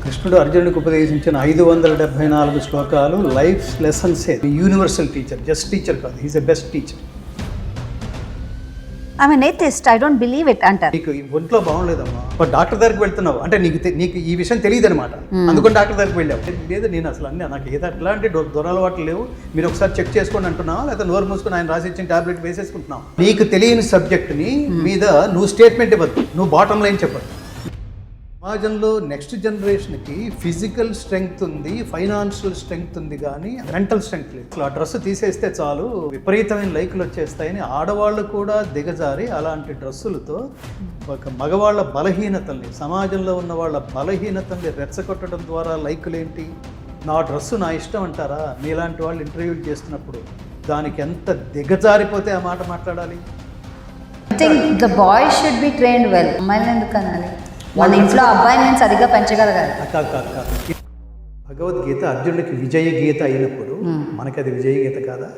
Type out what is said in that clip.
కృష్ణుడు అర్జునుడికి ఉపదేశించిన 574 శ్లోకాలు లైఫ్ లెసన్సే. యూనివర్సల్ టీచర్, జస్ట్ టీచర్ కాదు, he's a best teacher. I'm an atheist, I don't believe it అంటారు. నీకు ఈ ఒంట్లో బాగుండలేదమ్మా, బట్ డాక్టర్ దగ్గరికి వెళ్తున్నావు అంటే నీకు ఈ విషయం తెలియదు అనమాట, అందుకని డాక్టర్ దగ్గరికి వెళ్ళావు. లేదు నేను అసలు అన్నీ నాకు ఏదో ఎలాంటి దురలవాట్లు లేవు, మీరు ఒకసారి చెక్ చేసుకోండి అంటున్నావా, లేదా నోరు మూసుకుని ఆయన రాసి ఇచ్చిన టాబ్లెట్ వేసేసుకుంటున్నావు. నీకు తెలియని సబ్జెక్ట్ని మీద నువ్వు స్టేట్మెంట్ ఇవ్వద్దు, నువ్వు బాటమ్ లైన్ చెప్పద్దు. సమాజంలో నెక్స్ట్ జనరేషన్కి ఫిజికల్ స్ట్రెంగ్త్ ఉంది, ఫైనాన్షియల్ స్ట్రెంగ్త్ ఉంది, కానీ మెంటల్ స్ట్రెంగ్త్ లేదు. అసలు ఆ డ్రెస్ తీసేస్తే చాలు విపరీతమైన లైకులు వచ్చేస్తాయని ఆడవాళ్ళు కూడా దిగజారి అలాంటి డ్రెస్సులతో ఒక మగవాళ్ళ బలహీనతల్ని, సమాజంలో ఉన్న వాళ్ళ బలహీనతల్ని రెచ్చగొట్టడం ద్వారా లైకులేంటి, నా డ్రెస్సు నా ఇష్టం అంటారా? మీలాంటి వాళ్ళు ఇంటర్వ్యూలు చేస్తున్నప్పుడు దానికి ఎంత దిగజారిపోతే ఆ మాట మాట్లాడాలి? I think the boy should be trained well. అమ్మాయిలు ఎందుకు అనాలి? మన ఇంట్లో అబ్బాయిని నేను సరిగ్గా పెంచగలగాలి. భగవద్గీత అర్జునుడికి విజయ గీత అయినప్పుడు మనకి అది విజయ గీత కాదా?